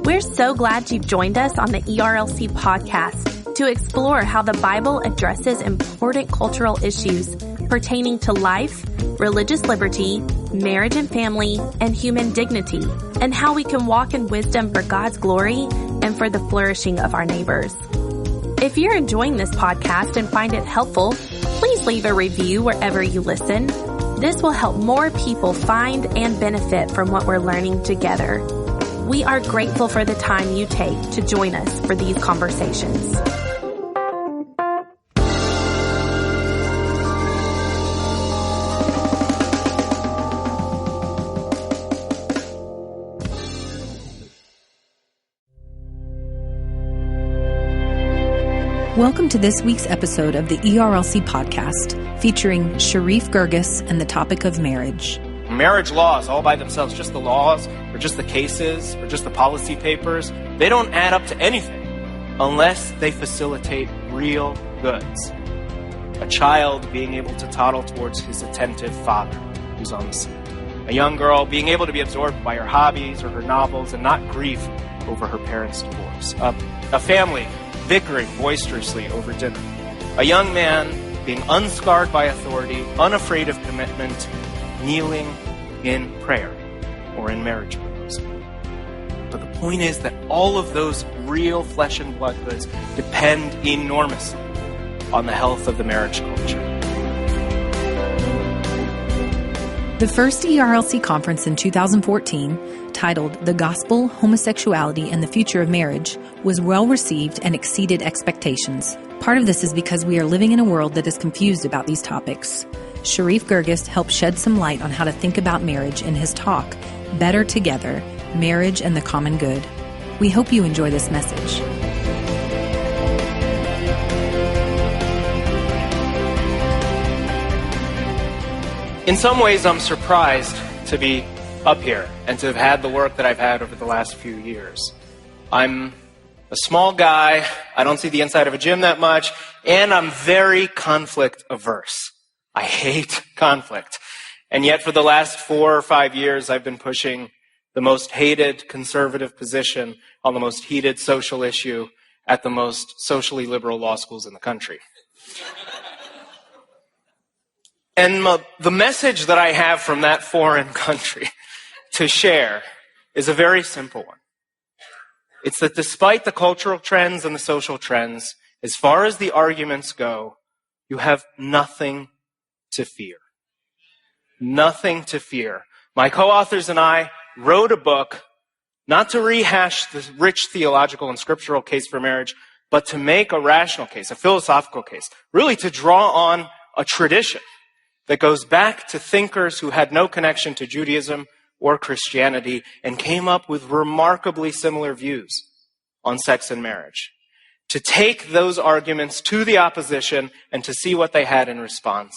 We're so glad you've joined us on the ERLC podcast to explore how the Bible addresses important cultural issues pertaining to life, religious liberty, marriage and family, and human dignity, and how we can walk in wisdom for God's glory and for the flourishing of our neighbors. If you're enjoying this podcast and find it helpful, please leave a review wherever you listen. This will help more people find and benefit from what we're learning together. We are grateful for the time you take to join us for these conversations. Welcome to this week's episode of the ERLC podcast, featuring Sherif Girgis and the topic of marriage. Marriage laws all by themselves, just the laws, or just the cases, or just the policy papers, they don't add up to anything unless they facilitate real goods. A child being able to toddle towards his attentive father who's on the scene. A young girl being able to be absorbed by her hobbies or her novels and not grieve over her parents' divorce. A family bickering boisterously over dinner. A young man being unscarred by authority, unafraid of commitment, kneeling in prayer or in marriage proposal. But the point is that all of those real flesh and blood goods depend enormously on the health of the marriage culture. The first ERLC conference in 2014, titled The Gospel, Homosexuality, and the Future of Marriage, was well received and exceeded expectations. Part of this is because we are living in a world that is confused about these topics. Sherif Girgis helped shed some light on how to think about marriage in his talk, Better Together, Marriage and the Common Good. We hope you enjoy this message. In some ways, I'm surprised to be up here and to have had the work that I've had over the last few years. I'm a small guy, I don't see the inside of a gym that much, and I'm very conflict averse. I hate conflict. And yet for the last 4 or 5 years, I've been pushing the most hated conservative position on the most heated social issue at the most socially liberal law schools in the country. And the message that I have from that foreign country to share is a very simple one. It's that despite the cultural trends and the social trends, as far as the arguments go, you have nothing to fear. Nothing to fear. My co-authors and I wrote a book not to rehash the rich theological and scriptural case for marriage, but to make a rational case, a philosophical case, really to draw on a tradition that goes back to thinkers who had no connection to Judaism or Christianity and came up with remarkably similar views on sex and marriage. To take those arguments to the opposition and to see what they had in response.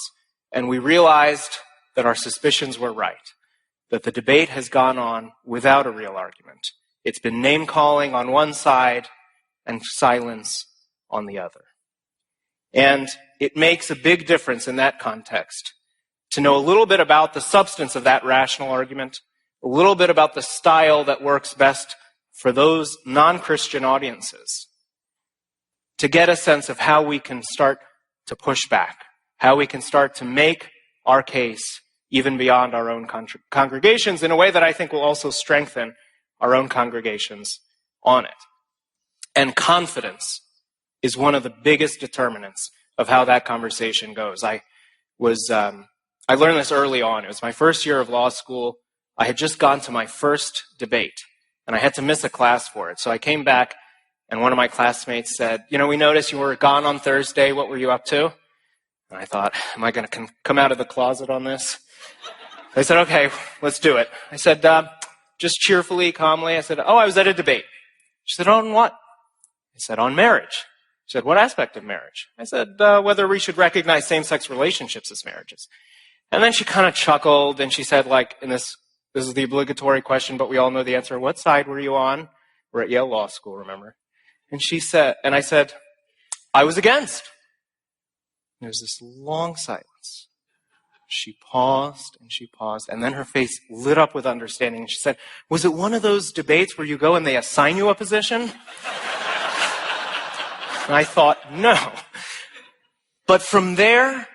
And we realized that our suspicions were right, that the debate has gone on without a real argument. It's been name-calling on one side and silence on the other. And it makes a big difference in that context to know a little bit about the substance of that rational argument, a little bit about the style that works best for those non-Christian audiences, to get a sense of how we can start to push back, how we can start to make our case even beyond our own congregations in a way that I think will also strengthen our own congregations on it. And confidence is one of the biggest determinants of how that conversation goes. I learned this early on. It was my first year of law school. I had just gone to my first debate, and I had to miss a class for it. So I came back, and one of my classmates said, we noticed you were gone on Thursday. What were you up to? And I thought, am I going to come out of the closet on this? I said, okay, let's do it. I said, just cheerfully, calmly, I said, I was at a debate. She said, on what? I said, on marriage. She said, what aspect of marriage? I said, whether we should recognize same-sex relationships as marriages. And then she kind of chuckled, and she said, this is the obligatory question, but we all know the answer. What side were you on? We're at Yale Law School, remember? And I said, I was against. There was this long silence. She paused, and then her face lit up with understanding. She said, was it one of those debates where you go and they assign you a position? And I thought, no. But from there,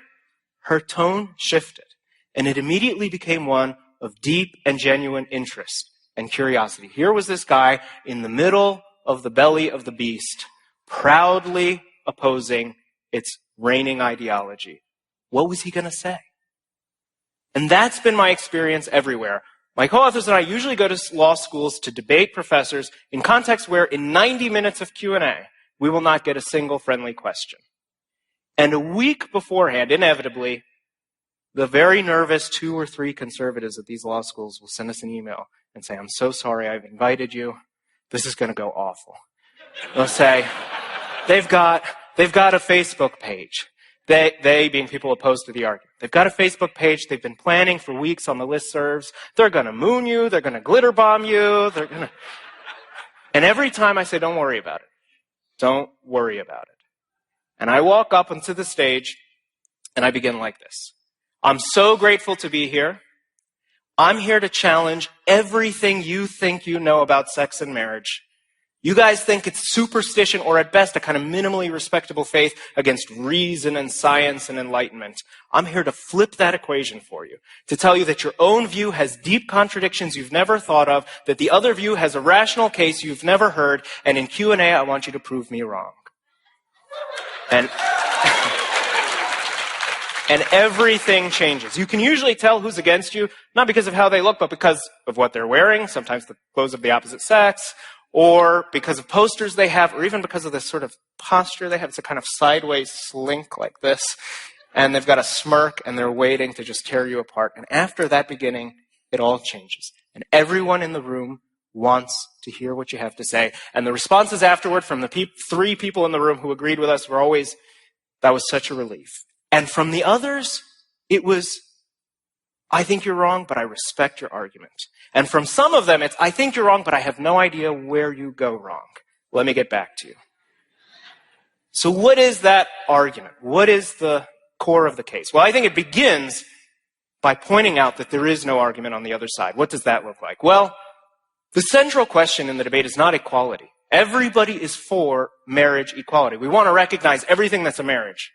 her tone shifted, and it immediately became one of deep and genuine interest and curiosity. Here was this guy in the middle of the belly of the beast, proudly opposing its reigning ideology. What was he going to say? And that's been my experience everywhere. My co-authors and I usually go to law schools to debate professors in contexts where in 90 minutes of Q&A, we will not get a single friendly question. And a week beforehand, inevitably, the very nervous 2 or 3 conservatives at these law schools will send us an email and say, I'm so sorry I've invited you. This is going to go awful. They'll say, they've got a Facebook page. They being people opposed to the argument. They've got a Facebook page. They've been planning for weeks on the listservs. They're going to moon you. They're going to glitter bomb you. And every time I say, don't worry about it. Don't worry about it. And I walk up onto the stage and I begin like this. I'm so grateful to be here. I'm here to challenge everything you think you know about sex and marriage. You guys think it's superstition or at best a kind of minimally respectable faith against reason and science and enlightenment. I'm here to flip that equation for you, to tell you that your own view has deep contradictions you've never thought of, that the other view has a rational case you've never heard, and in Q&A I want you to prove me wrong. And everything changes. You can usually tell who's against you, not because of how they look, but because of what they're wearing, sometimes the clothes of the opposite sex, or because of posters they have, or even because of this sort of posture they have. It's a kind of sideways slink like this, and they've got a smirk, and they're waiting to just tear you apart. And after that beginning, it all changes. And everyone in the room wants to hear what you have to say. And the responses afterward from the 3 people in the room who agreed with us were always, that was such a relief. And from the others, it was, I think you're wrong, but I respect your argument. And from some of them, it's, I think you're wrong, but I have no idea where you go wrong. Let me get back to you. So what is that argument? What is the core of the case? Well, I think it begins by pointing out that there is no argument on the other side. What does that look like? Well, the central question in the debate is not equality. Everybody is for marriage equality. We want to recognize everything that's a marriage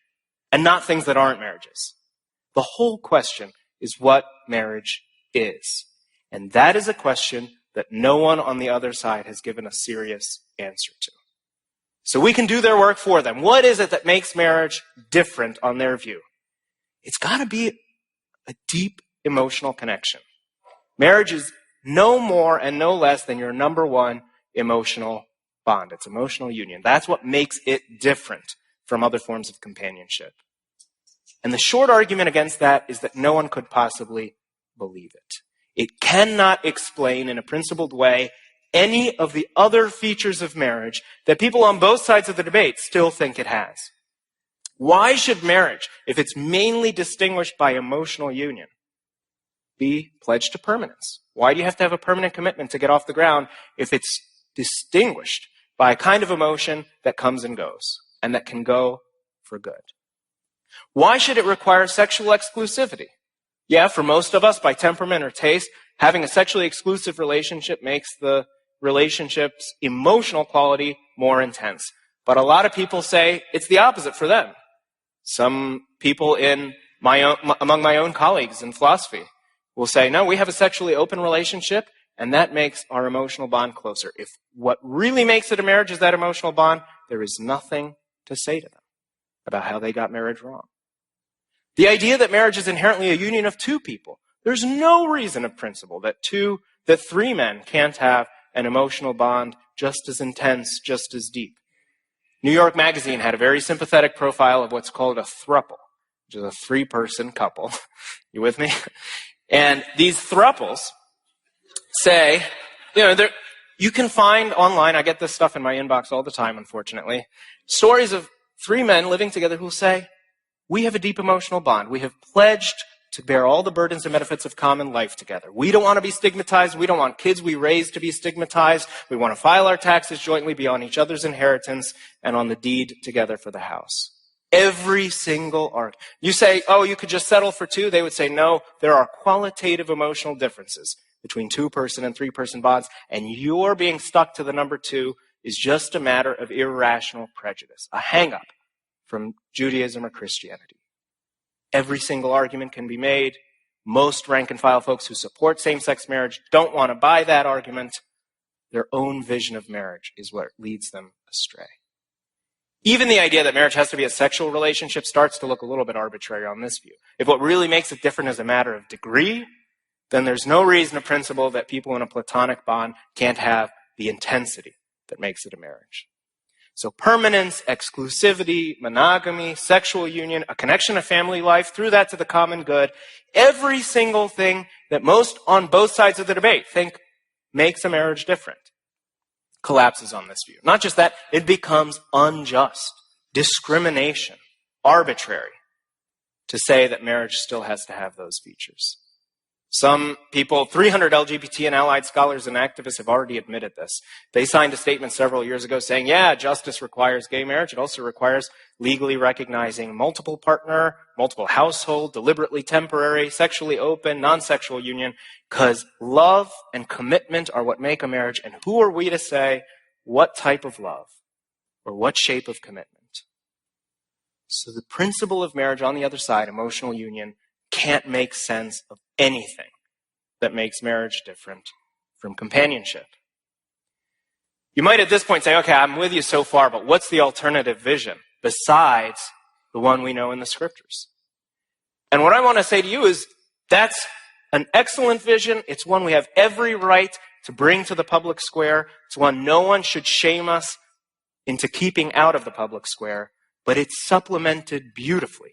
and not things that aren't marriages. The whole question is what marriage is. And that is a question that no one on the other side has given a serious answer to. So we can do their work for them. What is it that makes marriage different on their view? It's got to be a deep emotional connection. Marriage is no more and no less than your number one emotional bond. It's emotional union. That's what makes it different from other forms of companionship. And the short argument against that is that no one could possibly believe it. It cannot explain in a principled way any of the other features of marriage that people on both sides of the debate still think it has. Why should marriage, if it's mainly distinguished by emotional union, be pledged to permanence? Why do you have to have a permanent commitment to get off the ground if it's distinguished by a kind of emotion that comes and goes, and that can go for good? Why should it require sexual exclusivity? Yeah, for most of us, by temperament or taste, having a sexually exclusive relationship makes the relationship's emotional quality more intense. But a lot of people say it's the opposite for them. Some people among my own colleagues in philosophy will say, no, we have a sexually open relationship, and that makes our emotional bond closer. If what really makes it a marriage is that emotional bond, there is nothing to say to them about how they got marriage wrong. The idea that marriage is inherently a union of 2 people. There's no reason of principle that 3 men can't have an emotional bond just as intense, just as deep. New York Magazine had a very sympathetic profile of what's called a throuple, which is a 3-person couple. You with me? And these throuples say, you can find online, I get this stuff in my inbox all the time, unfortunately, stories of 3 men living together who say, we have a deep emotional bond. We have pledged to bear all the burdens and benefits of common life together. We don't want to be stigmatized. We don't want kids we raise to be stigmatized. We want to file our taxes jointly, be on each other's inheritance, and on the deed together for the house. Every single argument. You say, oh, you could just settle for two. They would say, no, there are qualitative emotional differences between two-person and three-person bonds, and your being stuck to the number two is just a matter of irrational prejudice, a hang-up from Judaism or Christianity. Every single argument can be made. Most rank-and-file folks who support same-sex marriage don't want to buy that argument. Their own vision of marriage is what leads them astray. Even the idea that marriage has to be a sexual relationship starts to look a little bit arbitrary on this view. If what really makes it different is a matter of degree, then there's no reason to principle that people in a platonic bond can't have the intensity that makes it a marriage. So permanence, exclusivity, monogamy, sexual union, a connection to family life, through that to the common good, every single thing that most on both sides of the debate think makes a marriage different collapses on this view. Not just that, it becomes unjust, discrimination, arbitrary to say that marriage still has to have those features. Some people, 300 LGBT and allied scholars and activists have already admitted this. They signed a statement several years ago saying, yeah, justice requires gay marriage. It also requires legally recognizing multiple partner, multiple household, deliberately temporary, sexually open, non-sexual union, because love and commitment are what make a marriage. And who are we to say what type of love or what shape of commitment? So the principle of marriage on the other side, emotional union, can't make sense of anything that makes marriage different from companionship. You might at this point say, okay, I'm with you so far, but what's the alternative vision besides the one we know in the scriptures? And what I want to say to you is that's an excellent vision. It's one we have every right to bring to the public square. It's one no one should shame us into keeping out of the public square, but it's supplemented beautifully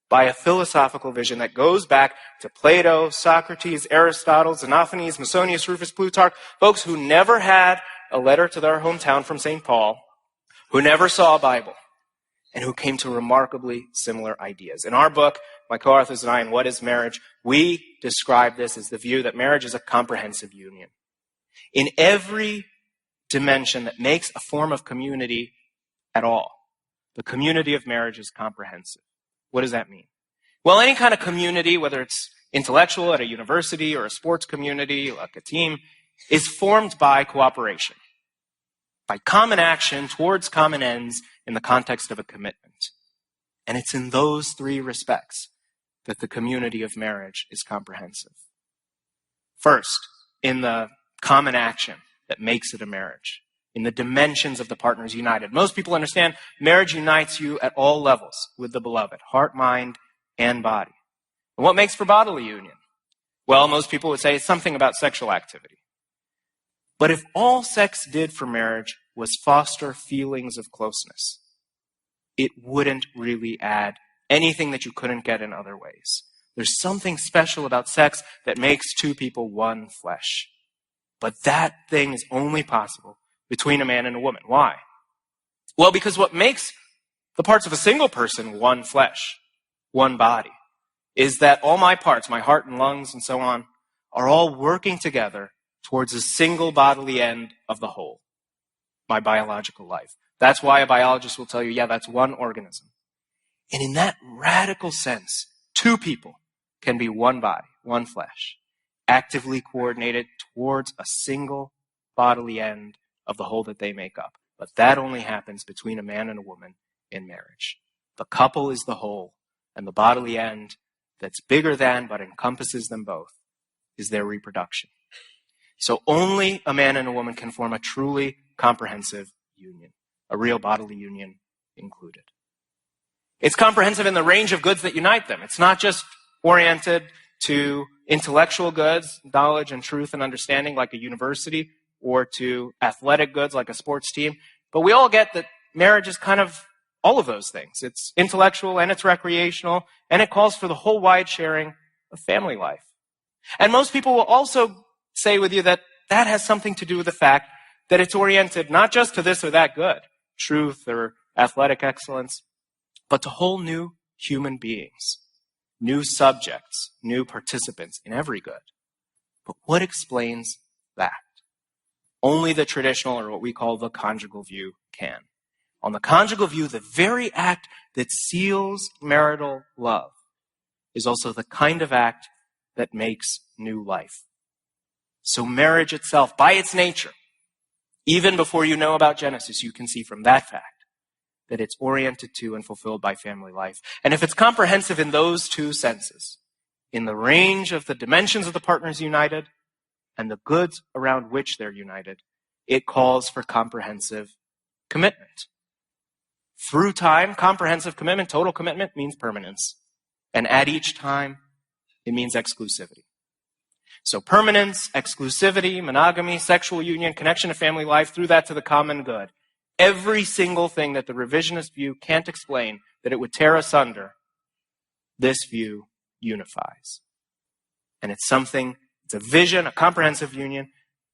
by a philosophical vision that goes back to Plato, Socrates, Aristotle, Xenophanes, Musonius, Rufus, Plutarch, folks who never had a letter to their hometown from St. Paul, who never saw a Bible, and who came to remarkably similar ideas. In our book, my co-authors and I, in What is Marriage, we describe this as the view that marriage is a comprehensive union. In every dimension that makes a form of community at all, the community of marriage is comprehensive. What does that mean? Well, any kind of community, whether it's intellectual at a university or a sports community, like a team, is formed by cooperation, by common action towards common ends in the context of a commitment. And it's in those three respects that the community of marriage is comprehensive. First, in the common action that makes it a marriage, in the dimensions of the partners united. Most people understand marriage unites you at all levels with the beloved, heart, mind, and body. And what makes for bodily union? Well, most people would say it's something about sexual activity. But if all sex did for marriage was foster feelings of closeness, it wouldn't really add anything that you couldn't get in other ways. There's something special about sex that makes two people one flesh. But that thing is only possible between a man and a woman. Why? Well, because what makes the parts of a single person one flesh, one body, is that all my parts, my heart and lungs and so on, are all working together towards a single bodily end of the whole, my biological life. That's why a biologist will tell you, yeah, that's one organism. And in that radical sense, two people can be one body, one flesh, actively coordinated towards a single bodily end of the whole that they make up. But that only happens between a man and a woman in marriage. The couple is the whole, and the bodily end that's bigger than but encompasses them both is their reproduction. So only a man and a woman can form a truly comprehensive union, a real bodily union included. It's comprehensive in the range of goods that unite them. It's not just oriented to intellectual goods, knowledge and truth and understanding like a university, or to athletic goods like a sports team. But we all get that marriage is kind of all of those things. It's intellectual and it's recreational, and it calls for the whole wide sharing of family life. And most people will also say with you that that has something to do with the fact that it's oriented not just to this or that good, truth or athletic excellence, but to whole new human beings, new subjects, new participants in every good. But what explains that? Only the traditional, or what we call the conjugal view, can. On the conjugal view, the very act that seals marital love is also the kind of act that makes new life. So marriage itself, by its nature, even before you know about Genesis, you can see from that fact that it's oriented to and fulfilled by family life. And if it's comprehensive in those two senses, in the range of the dimensions of the partners united and the goods around which they're united, it calls for comprehensive commitment. Through time, comprehensive commitment, total commitment, means permanence. And at each time, it means exclusivity. So permanence, exclusivity, monogamy, sexual union, connection to family life, through that to the common good. Every single thing that the revisionist view can't explain, that it would tear asunder, this view unifies. And it's a vision, a comprehensive union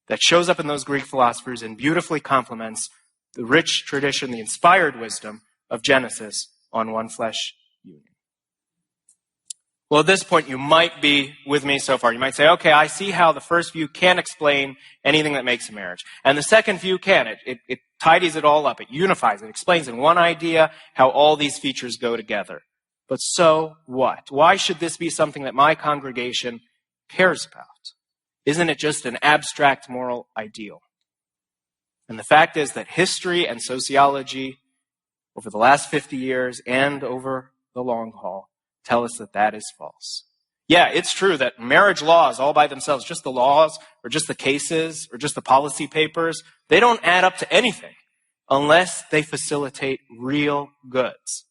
that shows up in those Greek philosophers and beautifully complements the rich tradition, the inspired wisdom of Genesis on one flesh union. Well, at this point, you might be with me so far. You might say, okay, I see how the first view can't explain anything that makes a marriage. And the second view can. It tidies it all up. It unifies. It explains in one idea how all these features go together. But so what? Why should this be something that my congregation cares about? Isn't it just an abstract moral ideal? And the fact is that history and sociology over the last 50 years and over the long haul tell us that that is false. Yeah, it's true that marriage laws all by themselves, just the laws or just the cases or just the policy papers, they don't add up to anything unless they facilitate real goods.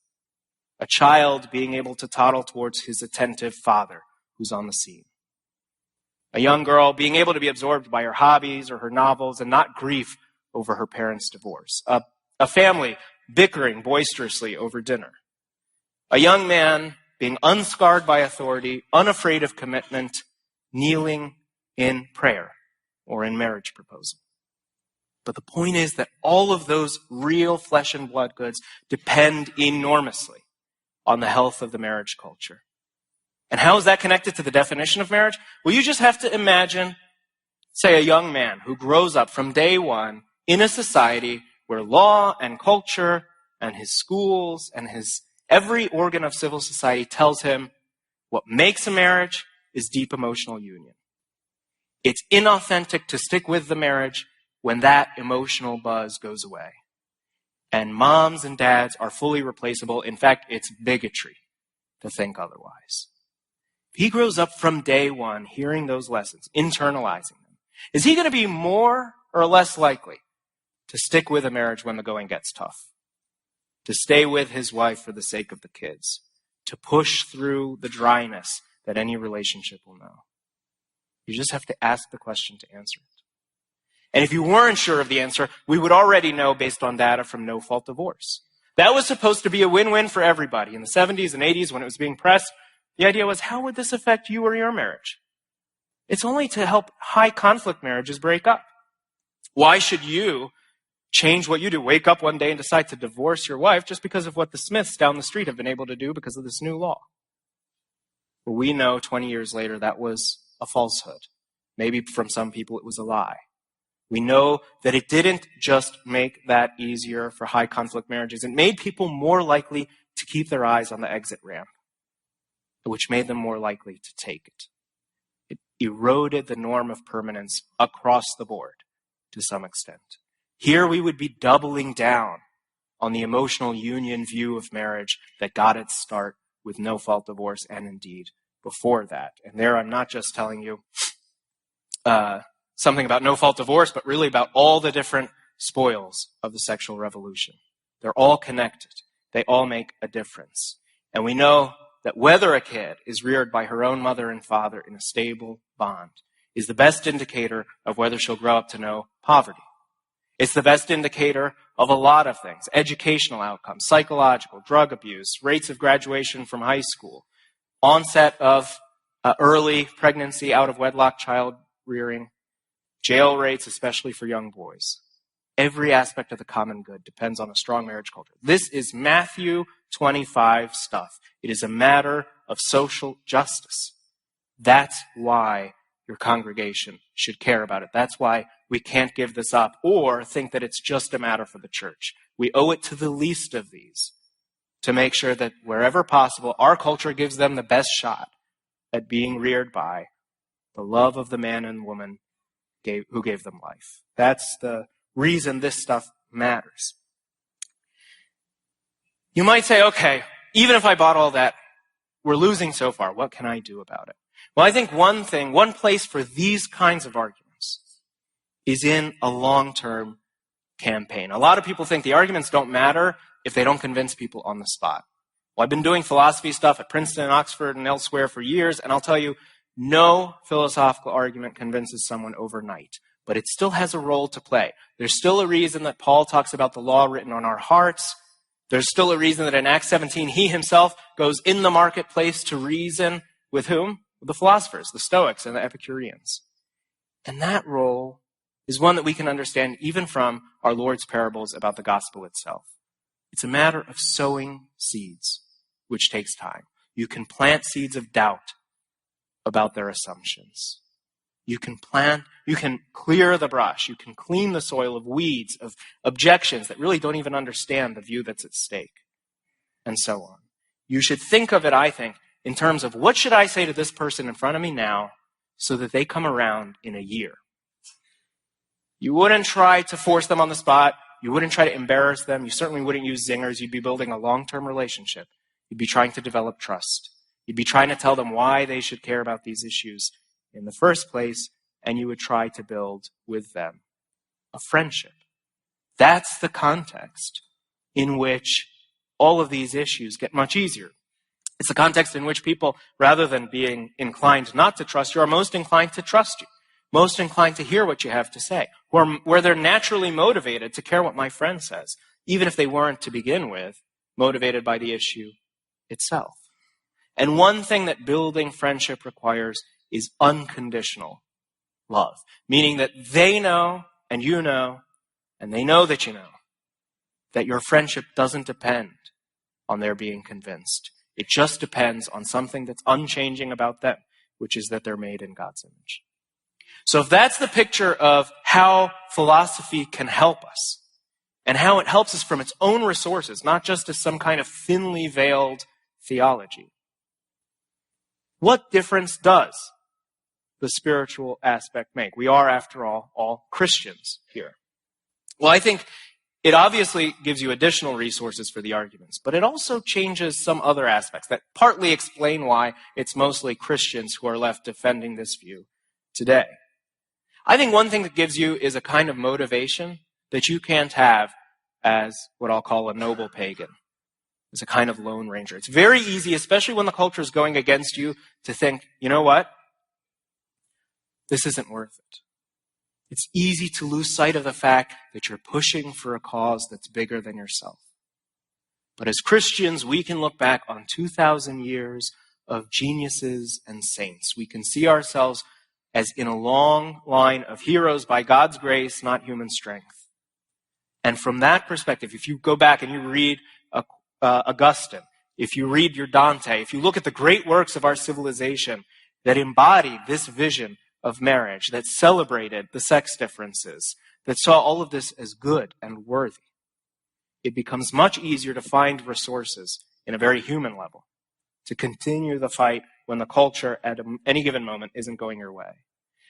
A child being able to toddle towards his attentive father who's on the scene. A young girl being able to be absorbed by her hobbies or her novels and not grief over her parents' divorce. A family bickering boisterously over dinner. A young man being unscarred by authority, unafraid of commitment, kneeling in prayer or in marriage proposal. But the point is that all of those real flesh and blood goods depend enormously on the health of the marriage culture. And how is that connected to the definition of marriage? Well, you just have to imagine, say, a young man who grows up from day one in a society where law and culture and his schools and his every organ of civil society tells him what makes a marriage is deep emotional union. It's inauthentic to stick with the marriage when that emotional buzz goes away. And moms and dads are fully replaceable. In fact, it's bigotry to think otherwise. If he grows up from day one hearing those lessons, internalizing them, is he going to be more or less likely to stick with a marriage when the going gets tough? To stay with his wife for the sake of the kids? To push through the dryness that any relationship will know? You just have to ask the question to answer it. And if you weren't sure of the answer, we would already know based on data from no-fault divorce. That was supposed to be a win-win for everybody. In the 70s and 80s when it was being pressed, the idea was, how would this affect you or your marriage? It's only to help high-conflict marriages break up. Why should you change what you do? Wake up one day and decide to divorce your wife just because of what the Smiths down the street have been able to do because of this new law. Well, we know 20 years later that was a falsehood. Maybe from some people it was a lie. We know that it didn't just make that easier for high conflict marriages. It made people more likely to keep their eyes on the exit ramp, which made them more likely to take it. It eroded the norm of permanence across the board to some extent. Here we would be doubling down on the emotional union view of marriage that got its start with no-fault divorce and indeed before that. And there I'm not just telling you something about no-fault divorce, but really about all the different spoils of the sexual revolution. They're all connected. They all make a difference. And we know that whether a kid is reared by her own mother and father in a stable bond is the best indicator of whether she'll grow up to know poverty. It's the best indicator of a lot of things: educational outcomes, psychological, drug abuse, rates of graduation from high school, onset of early pregnancy, out-of-wedlock child rearing, jail rates, especially for young boys. Every aspect of the common good depends on a strong marriage culture. This is Matthew 25 stuff. It is a matter of social justice. That's why your congregation should care about it. That's why we can't give this up or think that it's just a matter for the church. We owe it to the least of these to make sure that wherever possible, our culture gives them the best shot at being reared by the love of the man and woman who gave them life. That's the reason this stuff matters. You might say, okay, even if I bought all that, we're losing so far. What can I do about it? Well, I think one place for these kinds of arguments is in a long-term campaign. A lot of people think the arguments don't matter if they don't convince people on the spot. Well, I've been doing philosophy stuff at Princeton, Oxford, and elsewhere for years, and I'll tell you, no philosophical argument convinces someone overnight, but it still has a role to play. There's still a reason that Paul talks about the law written on our hearts. There's still a reason that in Acts 17, he himself goes in the marketplace to reason with whom? With the philosophers, the Stoics, and the Epicureans. And that role is one that we can understand even from our Lord's parables about the gospel itself. It's a matter of sowing seeds, which takes time. You can plant seeds of doubt about their assumptions. You can clear the brush. You can clean the soil of weeds, of objections that really don't even understand the view that's at stake, and so on. You should think of it, I think, in terms of what should I say to this person in front of me now so that they come around in a year. You wouldn't try to force them on the spot. You wouldn't try to embarrass them. You certainly wouldn't use zingers. You'd be building a long-term relationship. You'd be trying to develop trust. You'd be trying to tell them why they should care about these issues in the first place, and you would try to build with them a friendship. That's the context in which all of these issues get much easier. It's the context in which people, rather than being inclined not to trust you, are most inclined to trust you, most inclined to hear what you have to say, where they're naturally motivated to care what my friend says, even if they weren't to begin with motivated by the issue itself. And one thing that building friendship requires is unconditional love, meaning that they know, and you know, and they know that you know, that your friendship doesn't depend on their being convinced. It just depends on something that's unchanging about them, which is that they're made in God's image. So if that's the picture of how philosophy can help us, and how it helps us from its own resources, not just as some kind of thinly veiled theology, what difference does the spiritual aspect make? We are, after all Christians here. Well, I think it obviously gives you additional resources for the arguments, but it also changes some other aspects that partly explain why it's mostly Christians who are left defending this view today. I think one thing that gives you is a kind of motivation that you can't have as what I'll call a noble pagan, as a kind of lone ranger. It's very easy, especially when the culture is going against you, to think, you know what? This isn't worth it. It's easy to lose sight of the fact that you're pushing for a cause that's bigger than yourself. But as Christians, we can look back on 2,000 years of geniuses and saints. We can see ourselves as in a long line of heroes by God's grace, not human strength. And from that perspective, if you go back and you read Augustine, if you read your Dante, if you look at the great works of our civilization that embodied this vision of marriage, that celebrated the sex differences, that saw all of this as good and worthy, it becomes much easier to find resources in a very human level to continue the fight when the culture at any given moment isn't going your way.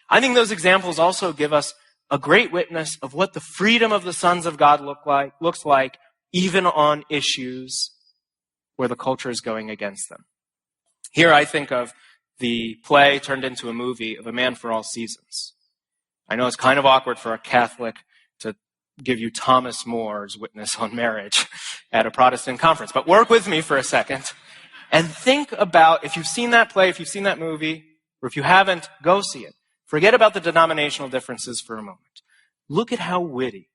I think those examples also give us a great witness of what the freedom of the sons of God looks like, even on issues where the culture is going against them. Here I think of the play turned into a movie of A Man for All Seasons. I know it's kind of awkward for a Catholic to give you Thomas More's witness on marriage at a Protestant conference, but work with me for a second and think about, if you've seen that play, if you've seen that movie, or if you haven't, go see it. Forget about the denominational differences for a moment. Look at how witty,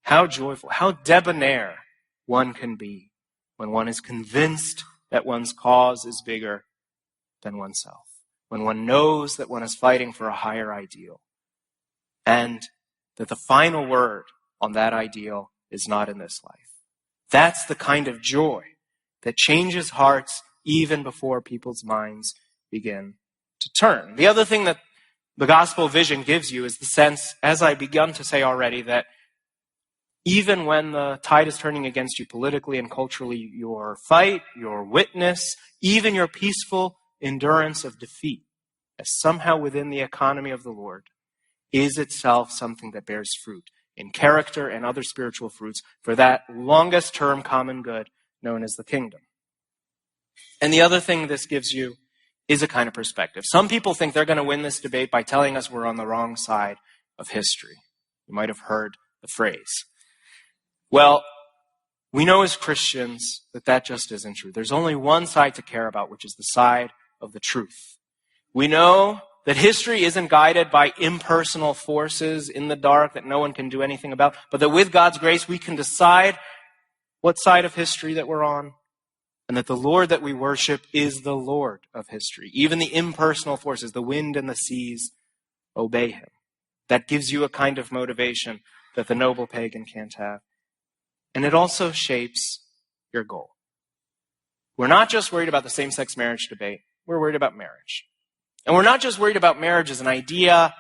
how joyful, how debonair one can be when one is convinced that one's cause is bigger than oneself, when one knows that one is fighting for a higher ideal, and that the final word on that ideal is not in this life. That's the kind of joy that changes hearts even before people's minds begin to turn. The other thing that the gospel vision gives you is the sense, as I begun to say already, that even when the tide is turning against you politically and culturally, your fight, your witness, even your peaceful endurance of defeat, as somehow within the economy of the Lord, is itself something that bears fruit in character and other spiritual fruits for that longest term common good known as the kingdom. And the other thing this gives you is a kind of perspective. Some people think they're going to win this debate by telling us we're on the wrong side of history. You might have heard the phrase. Well, we know as Christians that that just isn't true. There's only one side to care about, which is the side of the truth. We know that history isn't guided by impersonal forces in the dark that no one can do anything about, but that with God's grace we can decide what side of history that we're on, and that the Lord that we worship is the Lord of history. Even the impersonal forces, the wind and the seas, obey him. That gives you a kind of motivation that the noble pagan can't have. And it also shapes your goal. We're not just worried about the same-sex marriage debate. We're worried about marriage. And we're not just worried about marriage as an idea.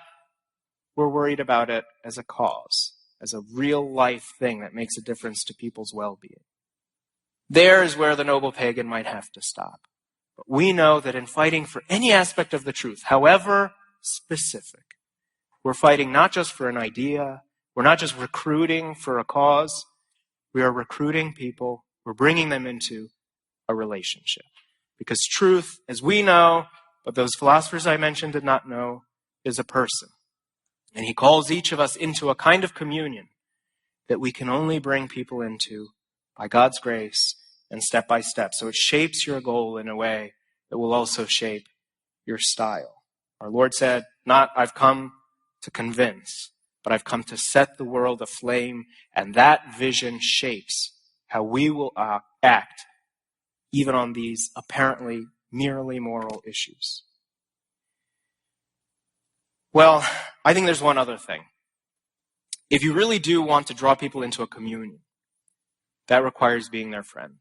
We're worried about it as a cause, as a real-life thing that makes a difference to people's well-being. There is where the noble pagan might have to stop. But we know that in fighting for any aspect of the truth, however specific, we're fighting not just for an idea. We're not just recruiting for a cause. We are recruiting people. We're bringing them into a relationship. Because truth, as we know, but those philosophers I mentioned did not know, is a person. And he calls each of us into a kind of communion that we can only bring people into by God's grace and step by step. So it shapes your goal in a way that will also shape your style. Our Lord said, not I've come to convince, but I've come to set the world aflame, and that vision shapes how we will act even on these apparently merely moral issues. Well, I think there's one other thing. If you really do want to draw people into a communion, that requires being their friend.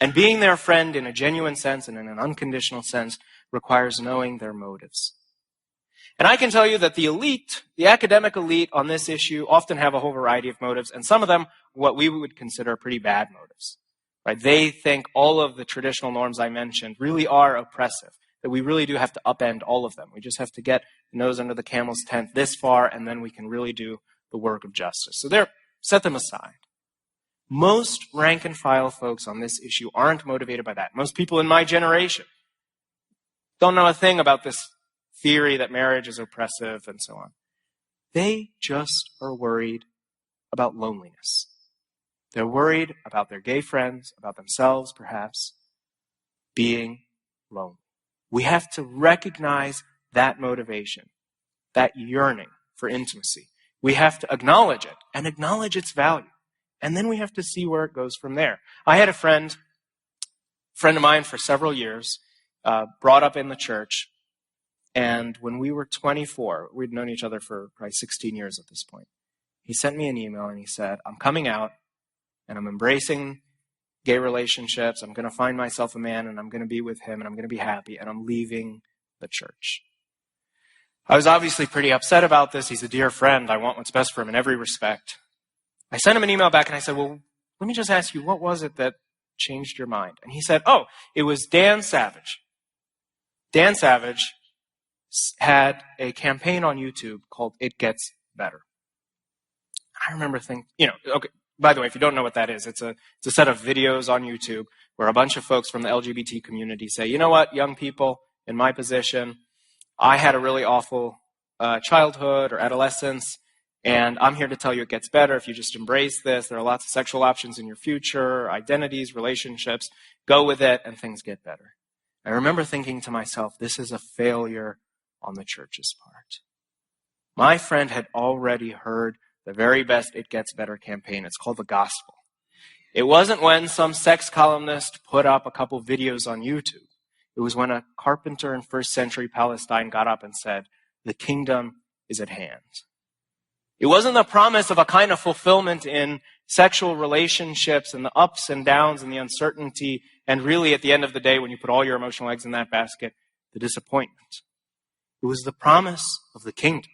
And being their friend in a genuine sense and in an unconditional sense requires knowing their motives. And I can tell you that the elite, the academic elite on this issue often have a whole variety of motives, and some of them what we would consider pretty bad motives. Right? They think all of the traditional norms I mentioned really are oppressive, that we really do have to upend all of them. We just have to get the nose under the camel's tent this far, and then we can really do the work of justice. So set them aside. Most rank and file folks on this issue aren't motivated by that. Most people in my generation don't know a thing about this theory that marriage is oppressive and so on. They just are worried about loneliness. They're worried about their gay friends, about themselves perhaps, being lonely. We have to recognize that motivation, that yearning for intimacy. We have to acknowledge it and acknowledge its value. And then we have to see where it goes from there. I had a friend of mine for several years, brought up in the church. And when we were 24, we'd known each other for probably 16 years at this point. He sent me an email and he said, I'm coming out and I'm embracing gay relationships. I'm going to find myself a man and I'm going to be with him and I'm going to be happy and I'm leaving the church. I was obviously pretty upset about this. He's a dear friend. I want what's best for him in every respect. I sent him an email back and I said, well, let me just ask you, what was it that changed your mind? And he said, oh, it was Dan Savage. Dan Savage had a campaign on YouTube called It Gets Better. I remember thinking, okay, by the way, if you don't know what that is, it's a set of videos on YouTube where a bunch of folks from the LGBT community say, you know what, young people in my position, I had a really awful childhood or adolescence, and I'm here to tell you it gets better if you just embrace this. There are lots of sexual options in your future, identities, relationships. Go with it, and things get better. I remember thinking to myself, this is a failure on the church's part. My friend had already heard the very best It Gets Better campaign. It's called the gospel. It wasn't when some sex columnist put up a couple videos on YouTube. It was when a carpenter in first century Palestine got up and said, the kingdom is at hand. It wasn't the promise of a kind of fulfillment in sexual relationships and the ups and downs and the uncertainty, and really at the end of the day, when you put all your emotional eggs in that basket, the disappointment. It was the promise of the kingdom,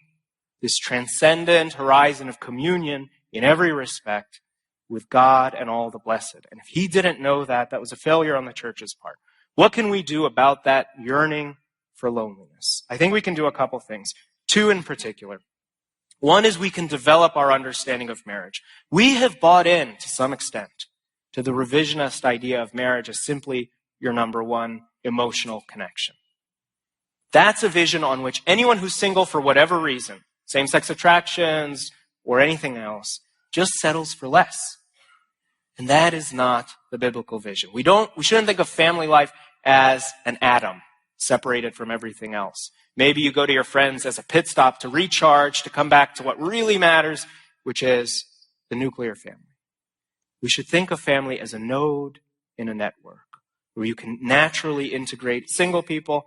this transcendent horizon of communion in every respect with God and all the blessed. And if he didn't know that, that was a failure on the church's part. What can we do about that yearning for loneliness? I think we can do a couple things, two in particular. One is we can develop our understanding of marriage. We have bought in, to some extent, to the revisionist idea of marriage as simply your number one emotional connection. That's a vision on which anyone who's single for whatever reason, same-sex attractions or anything else, just settles for less. And that is not the biblical vision. We shouldn't think of family life as an atom separated from everything else. Maybe you go to your friends as a pit stop to recharge, to come back to what really matters, which is the nuclear family. We should think of family as a node in a network where you can naturally integrate single people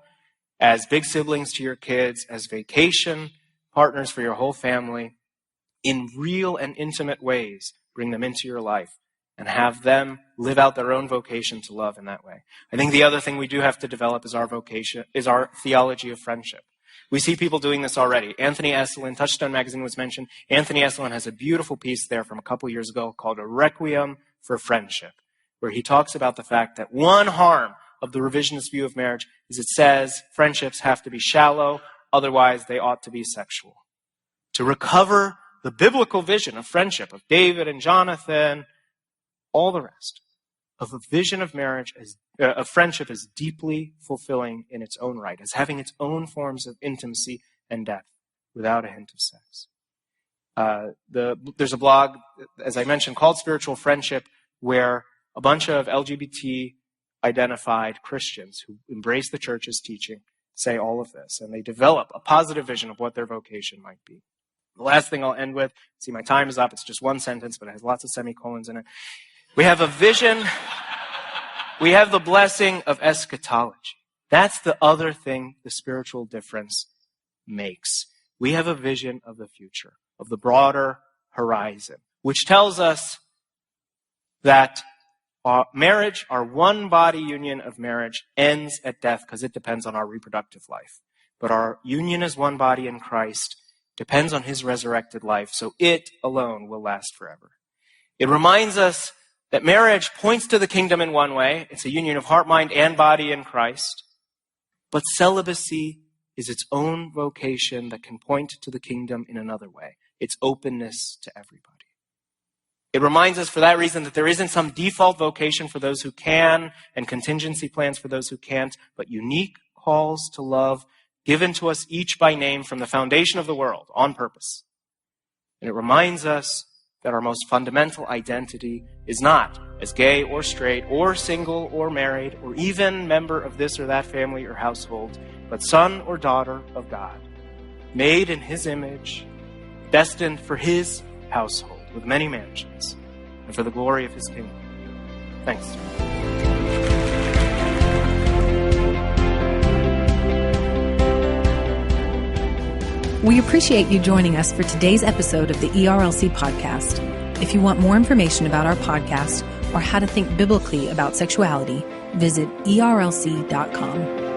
as big siblings to your kids, as vacation partners for your whole family, in real and intimate ways, bring them into your life and have them live out their own vocation to love in that way. I think the other thing we do have to develop is our theology of friendship. We see people doing this already. Anthony Esolen, Touchstone Magazine was mentioned. Anthony Esolen has a beautiful piece there from a couple years ago called A Requiem for Friendship, where he talks about the fact that one harm of the revisionist view of marriage is it says friendships have to be shallow, otherwise they ought to be sexual. To recover the biblical vision of friendship, of David and Jonathan, all the rest, of a vision of marriage, of friendship as deeply fulfilling in its own right, as having its own forms of intimacy and depth without a hint of sex. There's a blog, as I mentioned, called Spiritual Friendship, where a bunch of LGBT-identified Christians who embrace the church's teaching say all of this, and they develop a positive vision of what their vocation might be. The last thing I'll end with, see my time is up, it's just one sentence, but it has lots of semicolons in it. We have a vision, we have the blessing of eschatology. That's the other thing the spiritual difference makes. We have a vision of the future, of the broader horizon, which tells us that our marriage, our one body union of marriage, ends at death because it depends on our reproductive life. But our union as one body in Christ depends on his resurrected life, so it alone will last forever. It reminds us that marriage points to the kingdom in one way. It's a union of heart, mind, and body in Christ. But celibacy is its own vocation that can point to the kingdom in another way. It's openness to everybody. It reminds us for that reason that there isn't some default vocation for those who can and contingency plans for those who can't, but unique calls to love given to us each by name from the foundation of the world on purpose. And it reminds us that our most fundamental identity is not as gay or straight or single or married or even member of this or that family or household, but son or daughter of God, made in his image, destined for his household with many mansions and for the glory of his kingdom. Thanks. We appreciate you joining us for today's episode of the ERLC podcast. If you want more information about our podcast or how to think biblically about sexuality, visit erlc.com.